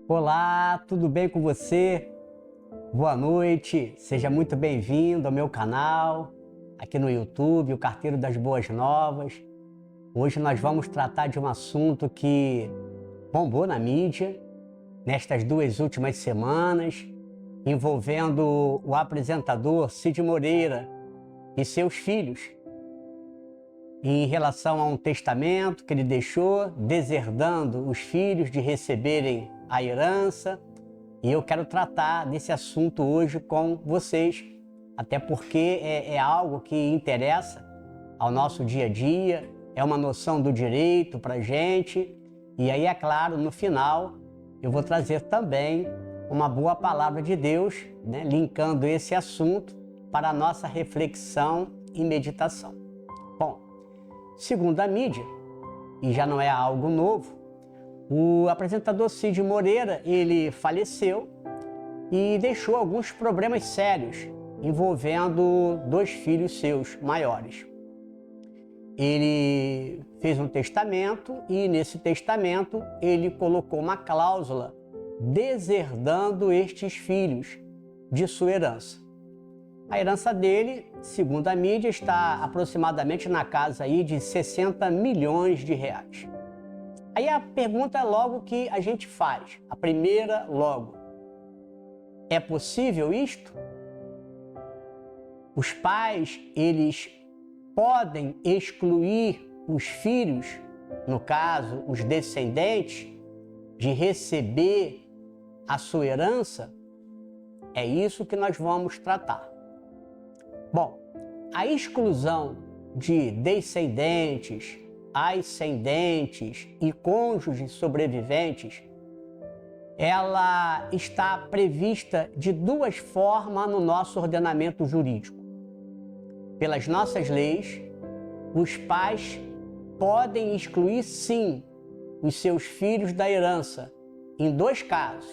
Olá, tudo bem com você? Boa noite, seja muito bem-vindo ao meu canal, aqui no YouTube, o Carteiro das Boas Novas. Hoje nós vamos tratar de um assunto que bombou na mídia nestas 2 últimas semanas, envolvendo o apresentador Cid Moreira e seus filhos, em relação a um testamento que ele deixou, deserdando os filhos de receberem a herança. E eu quero tratar desse assunto hoje com vocês, até porque é algo que interessa ao nosso dia a dia, é uma noção do direito para a gente. E aí, é claro, no final, eu vou trazer também uma boa palavra de Deus, linkando esse assunto para a nossa reflexão e meditação. Bom, segundo a mídia, e já não é algo novo, o apresentador Cid Moreira, ele faleceu e deixou alguns problemas sérios envolvendo 2 filhos seus maiores. Ele fez um testamento e nesse testamento ele colocou uma cláusula deserdando estes filhos de sua herança. A herança dele, segundo a mídia, está aproximadamente na casa aí de 60 milhões de reais. Aí a pergunta logo que a gente faz, a primeira logo, é possível isto? Os pais, eles podem excluir os filhos, no caso, os descendentes, de receber a sua herança? É isso que nós vamos tratar. Bom, a exclusão de descendentes, ascendentes e cônjuges sobreviventes, ela está prevista de 2 formas no nosso ordenamento jurídico. Pelas nossas leis, os pais podem excluir sim os seus filhos da herança em 2 casos.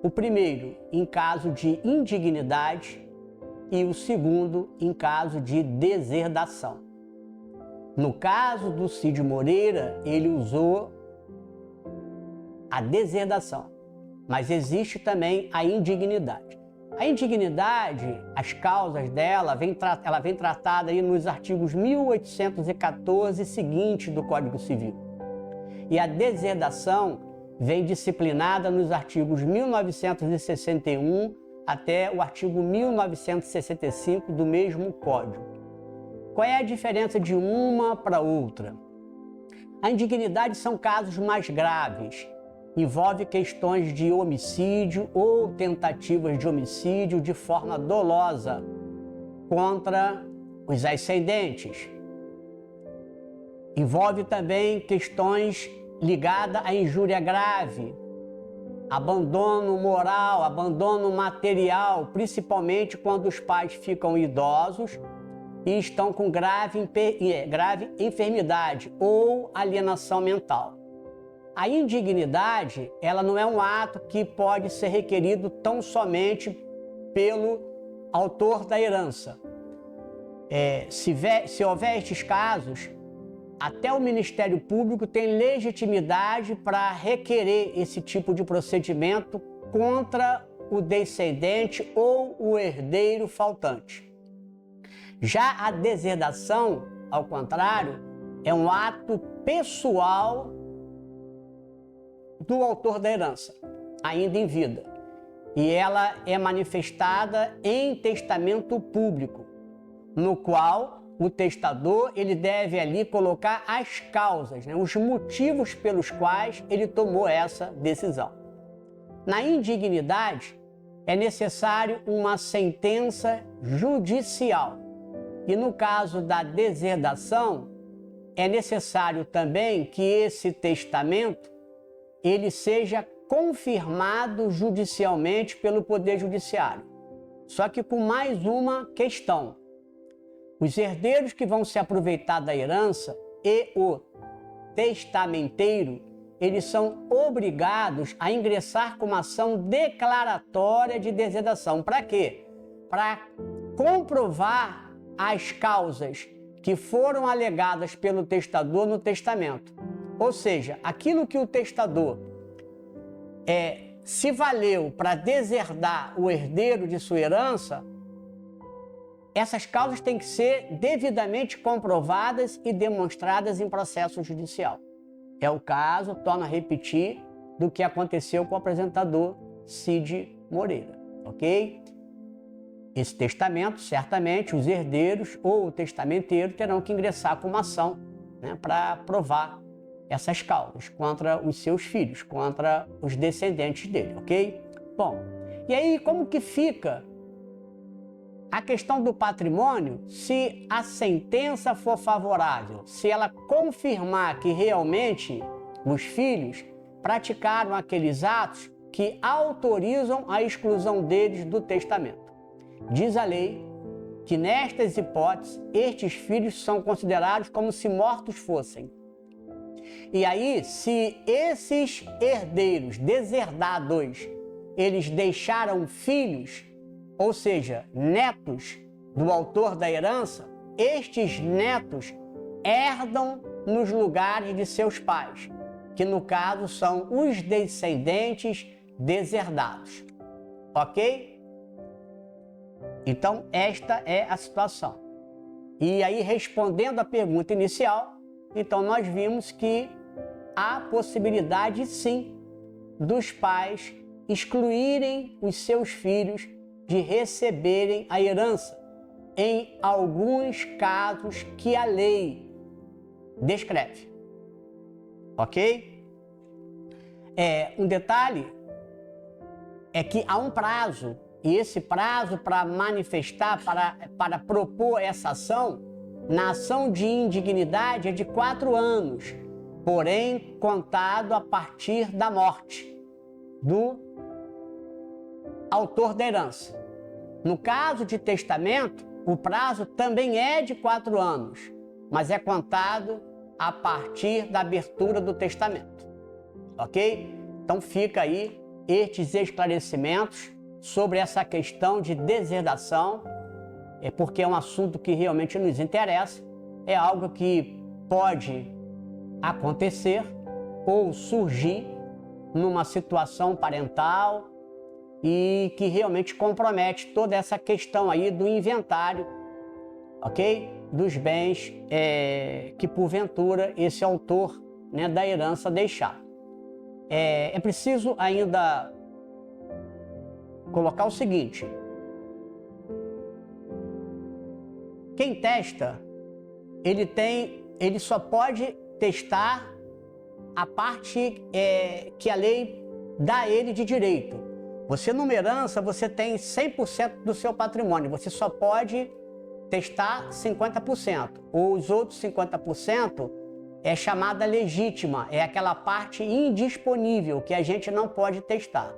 O primeiro, em caso de indignidade, e o segundo, em caso de deserdação. No caso do Cid Moreira, ele usou a deserdação, mas existe também a indignidade. A indignidade, as causas dela, ela vem tratada aí nos artigos 1814 e seguinte do Código Civil. E a deserdação vem disciplinada nos artigos 1961 até o artigo 1965 do mesmo Código. Qual é a diferença de uma para outra? A indignidade são casos mais graves. Envolve questões de homicídio ou tentativas de homicídio de forma dolosa contra os ascendentes. Envolve também questões ligadas à injúria grave, abandono moral, abandono material, principalmente quando os pais ficam idosos e estão com grave enfermidade ou alienação mental. A indignidade, ela não é um ato que pode ser requerido tão somente pelo autor da herança. Se houver estes casos, até o Ministério Público tem legitimidade para requerer esse tipo de procedimento contra o descendente ou o herdeiro faltante. Já a deserdação, ao contrário, é um ato pessoal do autor da herança, ainda em vida. E ela é manifestada em testamento público, no qual o testador ele deve ali colocar as causas, os motivos pelos quais ele tomou essa decisão. Na indignidade, é necessário uma sentença judicial. E no caso da deserdação, é necessário também que esse testamento ele seja confirmado judicialmente pelo Poder Judiciário. Só que com mais uma questão. Os herdeiros que vão se aproveitar da herança e o testamenteiro, eles são obrigados a ingressar com uma ação declaratória de deserdação. Para quê? Para comprovar as causas que foram alegadas pelo testador no testamento. Ou seja, aquilo que o testador se valeu para deserdar o herdeiro de sua herança, essas causas têm que ser devidamente comprovadas e demonstradas em processo judicial. É o caso, torno a repetir, do que aconteceu com o apresentador Cid Moreira, ok? Esse testamento, certamente, os herdeiros ou o testamenteiro terão que ingressar com uma ação, né, para provar essas causas contra os seus filhos, contra os descendentes dele, ok? Bom, e aí como que fica a questão do patrimônio se a sentença for favorável, se ela confirmar que realmente os filhos praticaram aqueles atos que autorizam a exclusão deles do testamento? Diz a lei que nestas hipóteses, estes filhos são considerados como se mortos fossem. E aí, se esses herdeiros deserdados, eles deixaram filhos, ou seja, netos do autor da herança, estes netos herdam nos lugares de seus pais, que no caso são os descendentes deserdados. Ok? Então, esta é a situação. E aí, respondendo à pergunta inicial, então nós vimos que há possibilidade, sim, dos pais excluírem os seus filhos de receberem a herança, em alguns casos que a lei descreve. Ok? Um detalhe é que há um prazo, e esse prazo para manifestar, para propor essa ação, na ação de indignidade é de 4 anos, porém contado a partir da morte do autor da herança. No caso de testamento, o prazo também é de 4 anos, mas é contado a partir da abertura do testamento. Ok? Então fica aí estes esclarecimentos sobre essa questão de deserdação, porque é um assunto que realmente nos interessa, é algo que pode acontecer ou surgir numa situação parental e que realmente compromete toda essa questão aí do inventário, ok? Dos bens que porventura esse autor, né, da herança deixar. É preciso ainda colocar o seguinte: quem testa, ele só pode testar a parte que a lei dá a ele de direito. Você, numa herança, você tem 100% do seu patrimônio, você só pode testar 50%. Os outros 50% é chamada legítima, é aquela parte indisponível que a gente não pode testar.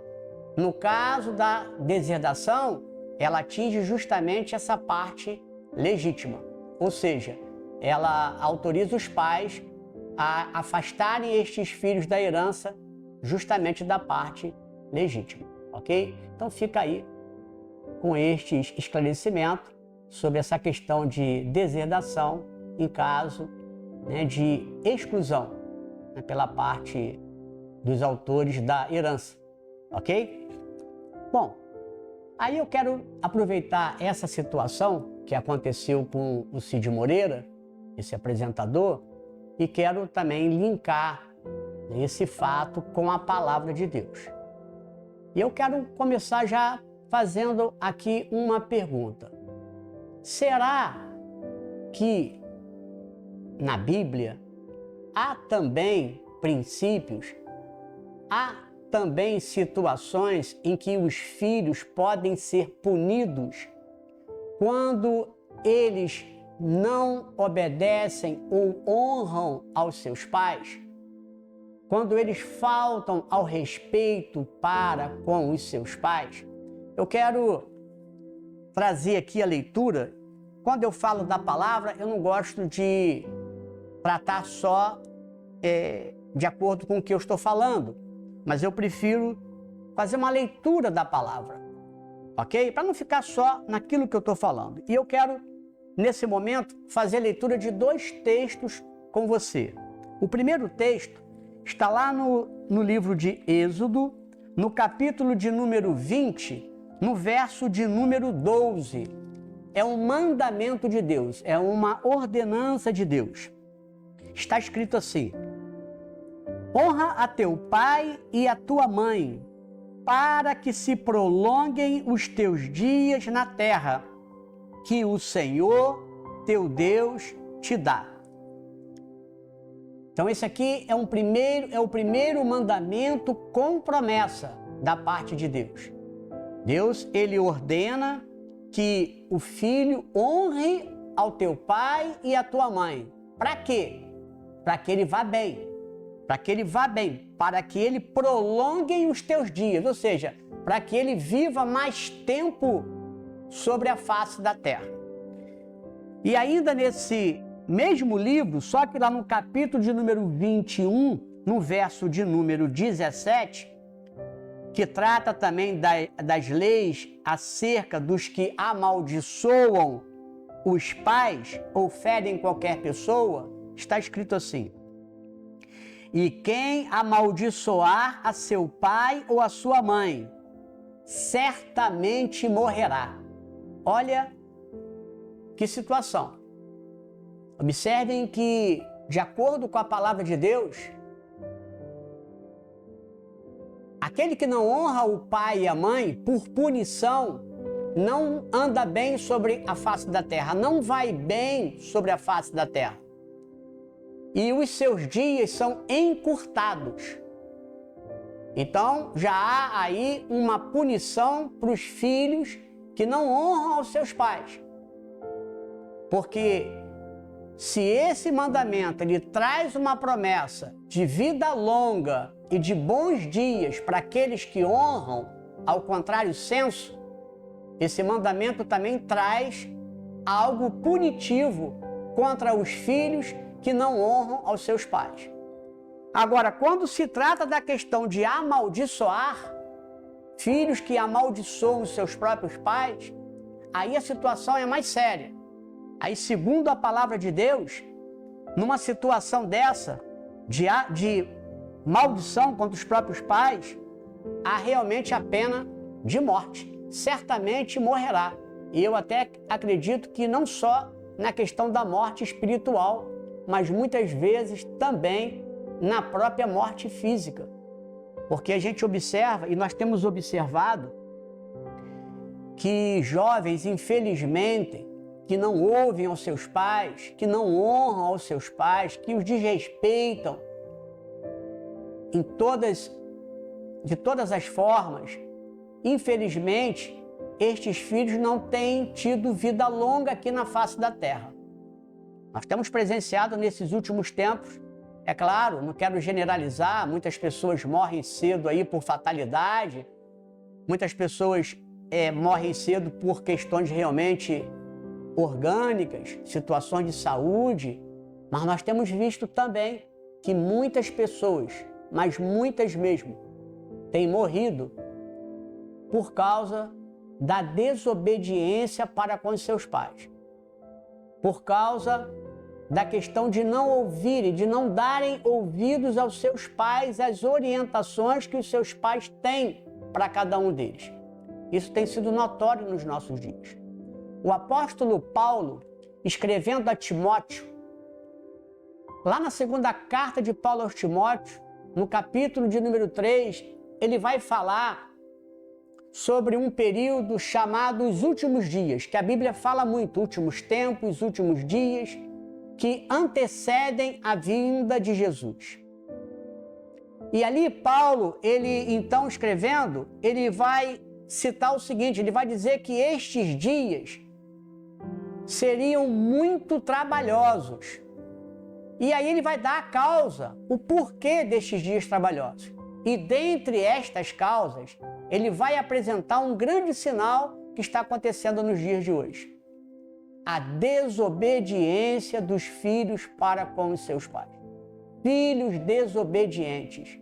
No caso da deserdação, ela atinge justamente essa parte legítima, ou seja, ela autoriza os pais a afastarem estes filhos da herança justamente da parte legítima, ok? Então fica aí com estes esclarecimentos sobre essa questão de deserdação em caso, né, de exclusão, né, pela parte dos autores da herança, ok? Bom, aí eu quero aproveitar essa situação que aconteceu com o Cid Moreira, esse apresentador, e quero também linkar esse fato com a palavra de Deus. E eu quero começar já fazendo aqui uma pergunta. Será que na Bíblia há também princípios, há também situações em que os filhos podem ser punidos quando eles não obedecem ou honram aos seus pais? Quando eles faltam ao respeito para com os seus pais? Eu quero trazer aqui a leitura. Quando eu falo da palavra, eu não gosto de tratar só de acordo com o que eu estou falando, mas eu prefiro fazer uma leitura da palavra, ok? Para não ficar só naquilo que eu estou falando. E eu quero, nesse momento, fazer a leitura de 2 textos com você. O primeiro texto está lá no livro de Êxodo, no capítulo de número 20, no verso de número 12. É um mandamento de Deus, é uma ordenança de Deus. Está escrito assim: honra a teu pai e a tua mãe, para que se prolonguem os teus dias na terra, que o Senhor, teu Deus, te dá. Então esse aqui é o primeiro mandamento com promessa da parte de Deus. Deus, ele ordena que o filho honre ao teu pai e à tua mãe. Para quê? Para que ele vá bem. Para que ele vá bem, para que ele prolongue os teus dias, ou seja, para que ele viva mais tempo sobre a face da terra. E ainda nesse mesmo livro, só que lá no capítulo de número 21, no verso de número 17, que trata também das leis acerca dos que amaldiçoam os pais ou ferem qualquer pessoa, está escrito assim: e quem amaldiçoar a seu pai ou a sua mãe, certamente morrerá. Olha que situação. Observem que, de acordo com a palavra de Deus, aquele que não honra o pai e a mãe, por punição, não anda bem sobre a face da terra, não vai bem sobre a face da terra. E os seus dias são encurtados. Então, já há aí uma punição para os filhos que não honram aos seus pais. Porque se esse mandamento ele traz uma promessa de vida longa e de bons dias para aqueles que honram, ao contrário senso, esse mandamento também traz algo punitivo contra os filhos que não honram aos seus pais. Agora, quando se trata da questão de amaldiçoar, filhos que amaldiçoam os seus próprios pais, aí a situação é mais séria. Aí, segundo a palavra de Deus, numa situação dessa, de maldição contra os próprios pais, há realmente a pena de morte. Certamente morrerá. E eu até acredito que não só na questão da morte espiritual, mas muitas vezes também na própria morte física. Porque a gente observa, e nós temos observado, que jovens, infelizmente, que não ouvem aos seus pais, que não honram aos seus pais, que os desrespeitam de todas as formas, infelizmente, estes filhos não têm tido vida longa aqui na face da terra. Nós temos presenciado nesses últimos tempos, é claro, não quero generalizar, muitas pessoas morrem cedo aí por fatalidade, muitas pessoas morrem cedo por questões realmente orgânicas, situações de saúde, mas nós temos visto também que muitas pessoas, mas muitas mesmo, têm morrido por causa da desobediência para com seus pais, por causa da questão de não ouvirem, de não darem ouvidos aos seus pais, às orientações que os seus pais têm para cada um deles. Isso tem sido notório nos nossos dias. O apóstolo Paulo, escrevendo a Timóteo, lá na segunda carta de Paulo aos Timóteo, no capítulo de número 3, ele vai falar sobre um período chamado os últimos dias, que a Bíblia fala muito, últimos tempos, últimos dias, que antecedem a vinda de Jesus. E ali Paulo, ele então escrevendo, ele vai citar o seguinte, ele vai dizer que estes dias seriam muito trabalhosos. E aí ele vai dar a causa, o porquê destes dias trabalhosos. E dentre estas causas, ele vai apresentar um grande sinal que está acontecendo nos dias de hoje. A desobediência dos filhos para com os seus pais. Filhos desobedientes.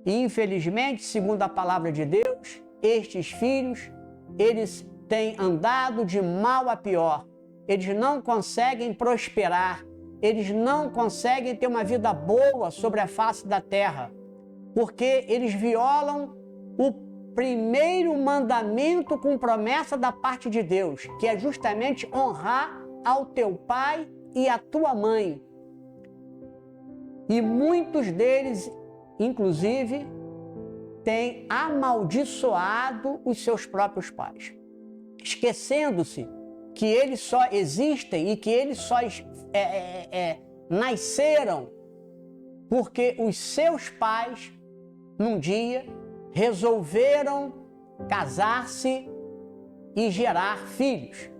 E infelizmente, segundo a palavra de Deus, estes filhos, eles têm andado de mal a pior. Eles não conseguem prosperar. Eles não conseguem ter uma vida boa sobre a face da terra. porque eles violam o primeiro mandamento com promessa da parte de Deus, que é justamente honrar ao teu pai e à tua mãe. E muitos deles, inclusive, têm amaldiçoado os seus próprios pais, esquecendo-se que eles só existem e que eles só nasceram porque os seus pais, num dia, resolveram casar-se e gerar filhos.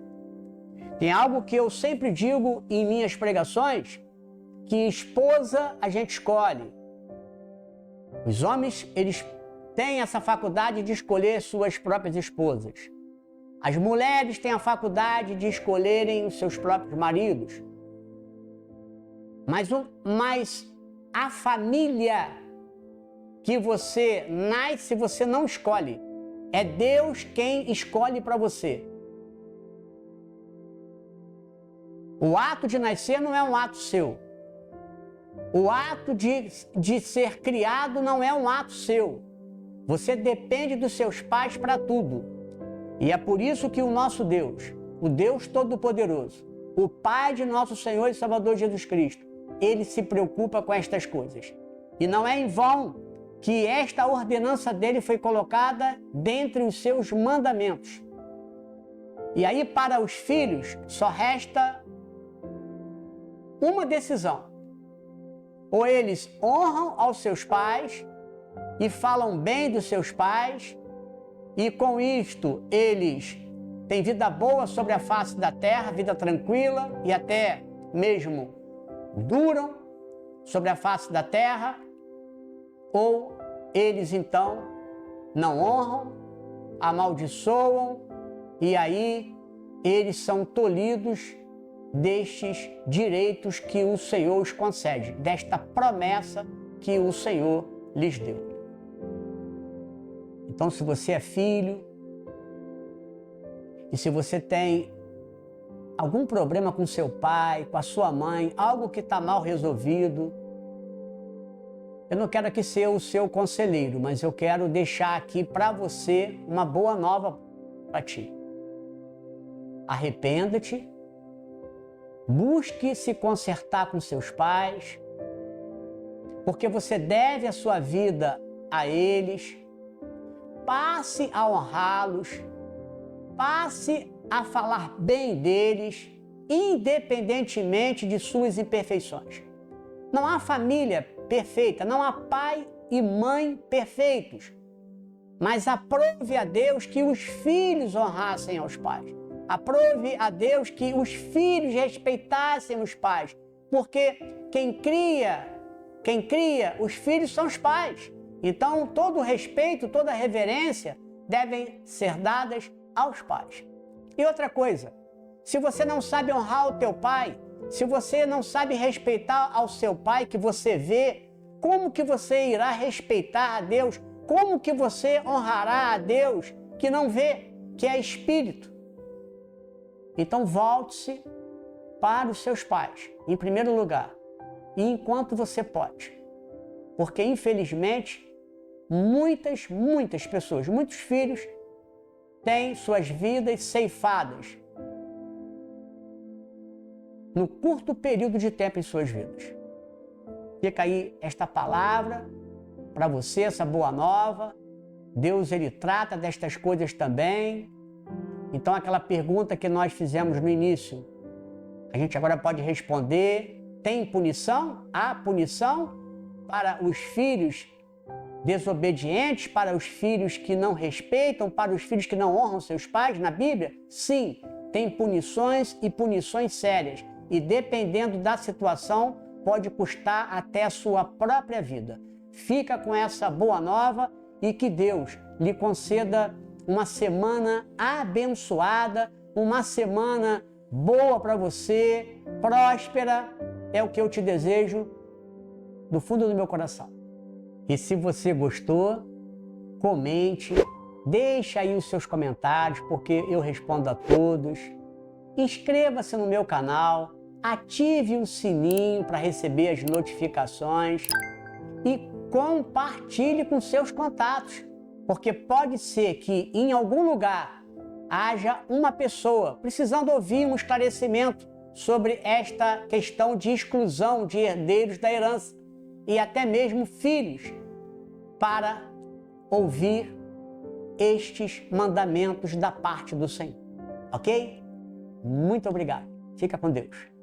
Tem algo que eu sempre digo em minhas pregações, que esposa a gente escolhe. Os homens, eles têm essa faculdade de escolher suas próprias esposas. As mulheres têm a faculdade de escolherem os seus próprios maridos. Mas a família que você nasce, você não escolhe. É Deus quem escolhe para você. O ato de nascer não é um ato seu. O ato de ser criado não é um ato seu. Você depende dos seus pais para tudo. E é por isso que o nosso Deus, o Deus Todo-Poderoso, o Pai de nosso Senhor e Salvador Jesus Cristo, Ele se preocupa com estas coisas. E não é em vão que esta ordenança dele foi colocada dentre os seus mandamentos. E aí, para os filhos, só resta uma decisão. Ou eles honram aos seus pais e falam bem dos seus pais, e com isto eles têm vida boa sobre a face da terra, vida tranquila e até mesmo duram sobre a face da terra, ou eles então não honram, amaldiçoam e aí eles são tolhidos destes direitos que o Senhor os concede, desta promessa que o Senhor lhes deu. Então, se você é filho e se você tem algum problema com seu pai, com a sua mãe, algo que está mal resolvido, eu não quero aqui ser o seu conselheiro, mas eu quero deixar aqui para você uma boa nova para ti. Arrependa-te, busque se consertar com seus pais, porque você deve a sua vida a eles. Passe a honrá-los, passe a falar bem deles, independentemente de suas imperfeições. Não há família perfeita, não há pai e mãe perfeitos, mas aprove a Deus que os filhos honrassem aos pais. Aprove a Deus que os filhos respeitassem os pais, porque quem cria os filhos são os pais. Então, todo o respeito, toda a reverência devem ser dadas aos pais. E outra coisa, se você não sabe honrar o teu pai, se você não sabe respeitar ao seu pai que você vê, como que você irá respeitar a Deus? Como que você honrará a Deus que não vê, que é espírito? Então, volte-se para os seus pais, em primeiro lugar, e enquanto você pode. Porque, infelizmente, muitas pessoas, muitos filhos têm suas vidas ceifadas no curto período de tempo em suas vidas. Fica aí esta palavra para você, essa boa nova. Deus, Ele trata destas coisas também. Então, aquela pergunta que nós fizemos no início, a gente agora pode responder: tem punição? Há punição para os filhos desobedientes, para os filhos que não respeitam, para os filhos que não honram seus pais na Bíblia? Sim, tem punições e punições sérias. E dependendo da situação, pode custar até a sua própria vida. Fica com essa boa nova e que Deus lhe conceda uma semana abençoada, uma semana boa para você, próspera. É o que eu te desejo do fundo do meu coração. E se você gostou, comente, deixa aí os seus comentários, porque eu respondo a todos. Inscreva-se no meu canal, ative o sininho para receber as notificações e compartilhe com seus contatos, porque pode ser que em algum lugar haja uma pessoa precisando ouvir um esclarecimento sobre esta questão de exclusão de herdeiros da herança e até mesmo filhos, para ouvir estes mandamentos da parte do Senhor. Ok? Muito obrigado. Fica com Deus.